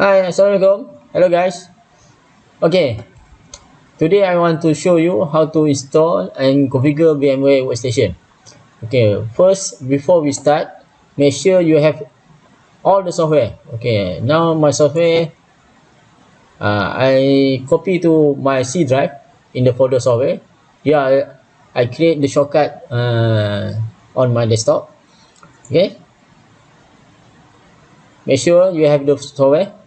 Hi, Assalamualaikum. Hello guys. Okay, today I want to show you how to install and configure VMware Workstation. Okay, first before we start, make sure you have all the software. Okay, now my software, I copy to my C drive in the folder software. Yeah, I create the shortcut on my desktop. Okay, make sure you have the software.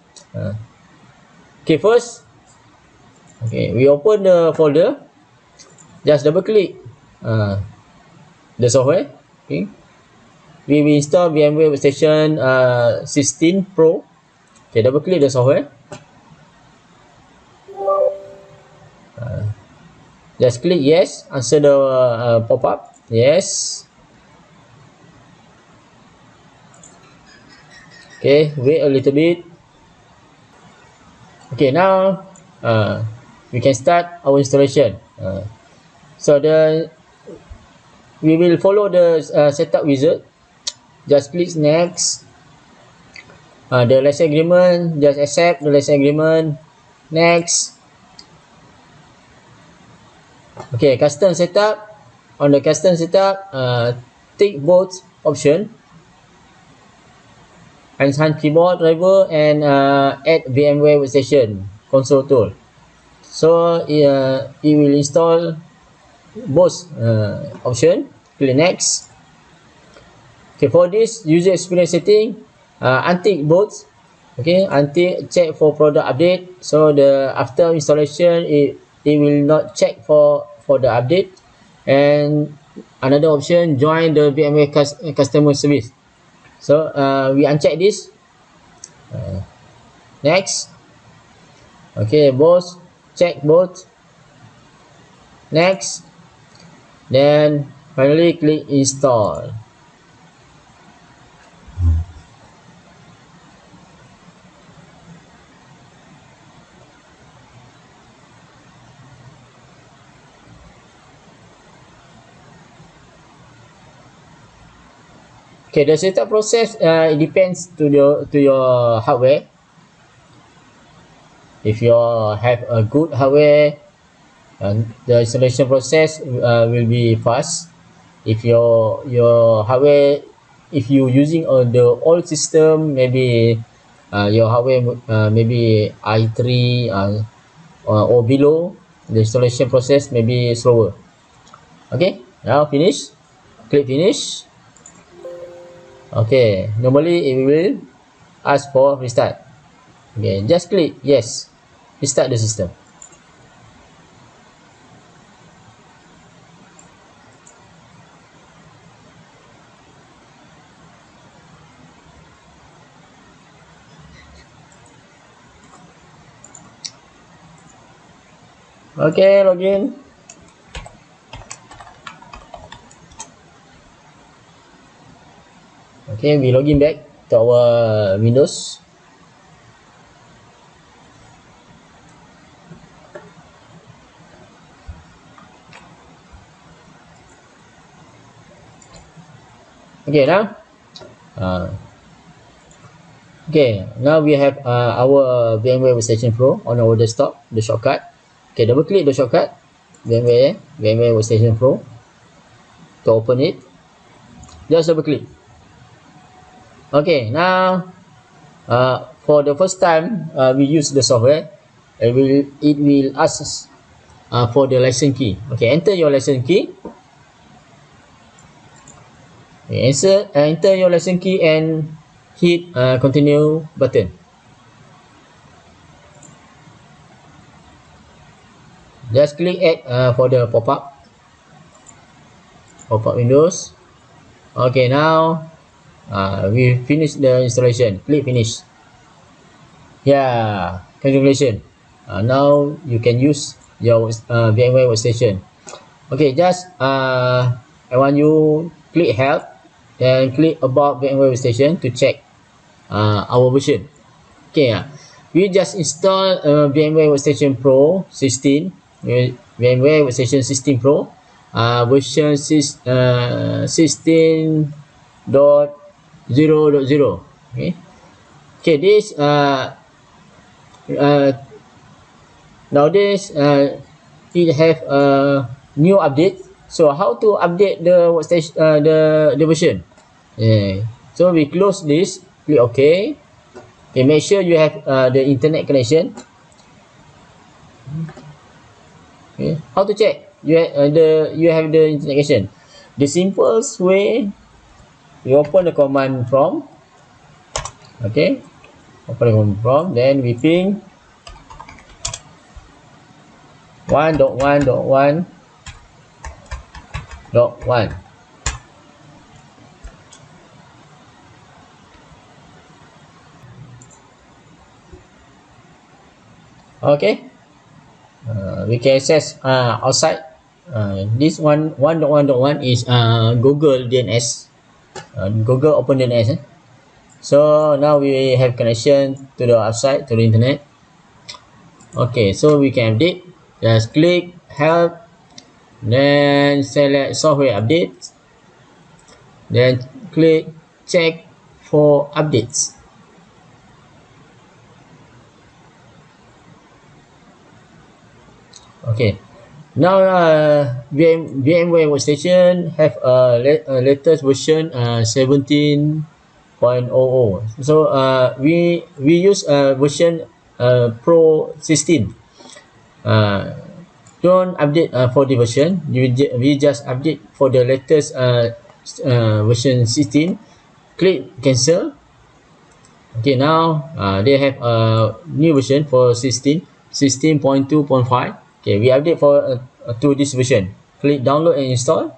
Okay, first, we open the folder. Just double click the software. Okay, we will install VMware Workstation 16 Pro. Okay, double click the software. Just click yes, answer the pop-up. Yes. Okay, wait a little bit. Okay, now we can start our installation. So we will follow the setup wizard. Just click next. The license agreement, just accept the license agreement. Next. Okay, custom setup. On the custom setup, tick both option. Enhance keyboard driver and add VMware Workstation console tool. So it will install both option. Click next. Okay, for this user experience setting, untick both. Okay, untick check for product update. So the after installation, it will not check for the update. And another option, join the VMware customer service. So we uncheck this. Next. Okay, both check both. Next. Then finally click install. Okay, the setup process it depends to your hardware. If you have a good hardware, the installation process will be fast. If your hardware, if you using the old system, maybe your hardware maybe i3 or below, the installation process may be slower. Okay, now finish. Click finish. Okay, normally it will ask for restart. Okay, just click yes, restart the system. Okay, login. Okay, we login back to our Windows. Okay, now now we have our VMware Workstation Pro on our desktop, the shortcut. Okay, double click the shortcut, VMware Workstation Pro. To open it, just double click. Okay, now for the first time we use the software, it will ask us for the license key. Okay, enter your license key. Okay, enter your license key and hit continue button. Just click add for the pop-up windows. Okay, now we finish the installation. Click finish. Yeah, congratulations. Now you can use your VMware Workstation. Okay, just I want you click help and click about VMware Workstation to check our version. Okay, we just install VMware Workstation Pro 16, VMware Workstation 16 Pro, version 16.0.0. Okay, this uh, nowadays it have a new update. So how to update the workstation, the version? Yeah. So we close this, click OK. Okay, make sure you have the internet connection. Okay. How to check you have the internet connection? The simplest way, we open the command prompt. Okay, open the command prompt, then we ping 1.1.1.1. Okay, we can access outside. This 1.1.1 is Google DNS, Google Open DNS. So now we have connection to the outside, to the internet. Okay, so we can update. Just click help, then select software updates, then click check for updates. Okay, now VMware Workstation have a latest version 17.00. So we use version Pro 16. Uh, don't update for the version. We just update for the latest version 16. Click cancel. Okay, now they have a new version for 16.2.5. Okay, we update for to this version. Click download and install.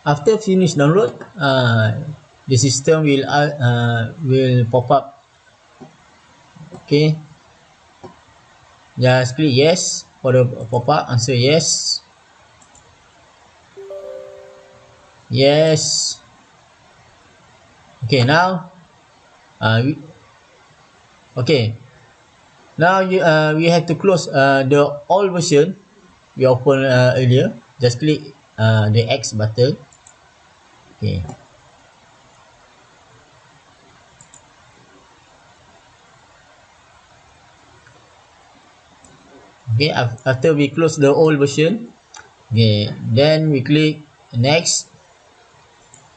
After finish download, the system will pop up. Okay, just click yes for the pop up. Answer yes, yes. Okay, now okay, now we have to close the old version we opened earlier. Just click the X button. Okay. Okay, after we close the old version, okay, then we click next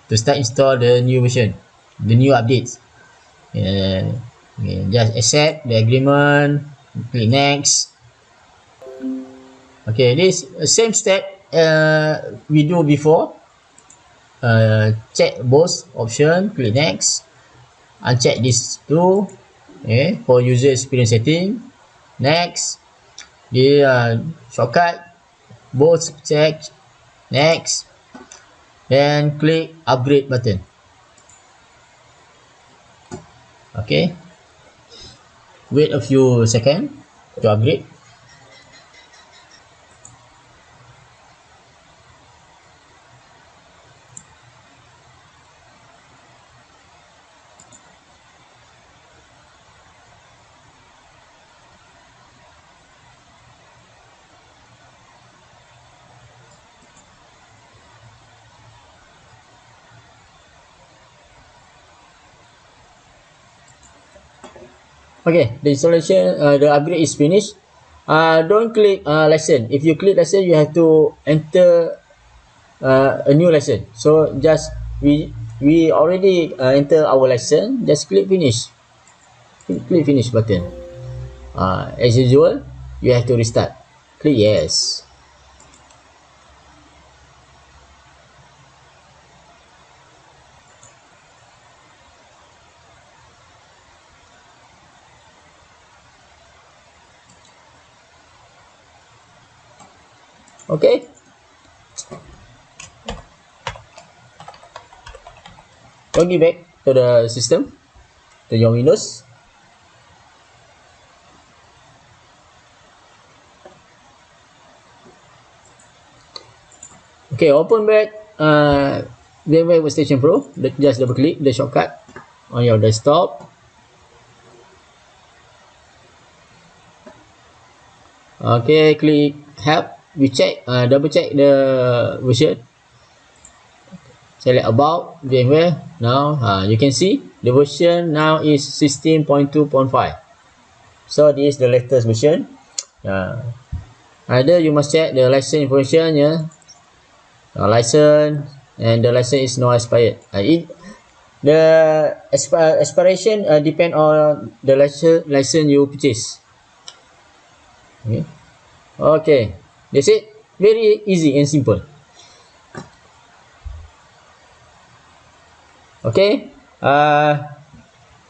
to start install the new version, the new updates. Okay, just accept the agreement, click next. Okay, this same step we do before. Check both option, click next, uncheck this two. Okay, for user experience setting, next. The shortcut both check, next, then click upgrade button. Okay, wait a few seconds to upgrade. Okay, the installation, the upgrade is finished. Don't click lesson. If you click lesson, you have to enter a new lesson. So just we already enter our lesson. Just click finish. Click finish button. As usual, you have to restart. Click yes. Okay. Log back to the system, to your Windows. Okay, open back VMware Workstation Pro. Just double click the shortcut on your desktop. Okay, click help. We check, double check the version. Select about VMware. Now you can see the version now is 16.2.5. So this is the latest version. Either you must check the license information, license, and the license is not expired. The expiration depend on the license you purchase. Okay, that's it. Very easy and simple. Okay,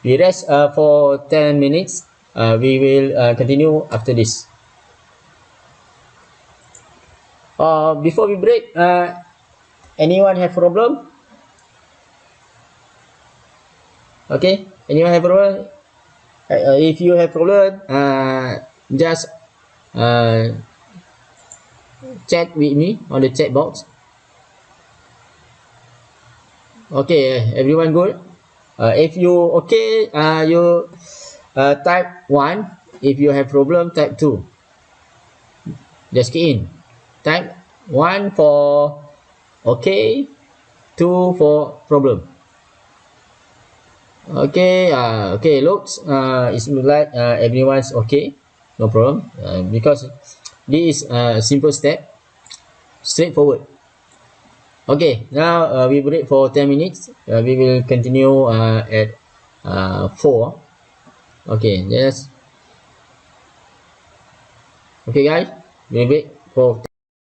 we rest for 10 minutes. We will continue after this. Before we break, anyone have problem? Okay, anyone have problem? If you have problem, just chat with me on the chat box. Okay, everyone good? If you okay, you type 1. If you have problem, type 2. Just key in. Type 1 for okay, 2 for problem. Okay, okay, looks it looks like everyone's okay, no problem, because this is a simple step, straightforward. Okay, now we break for 10 minutes. We will continue at 4. Okay, yes. Okay guys, we break for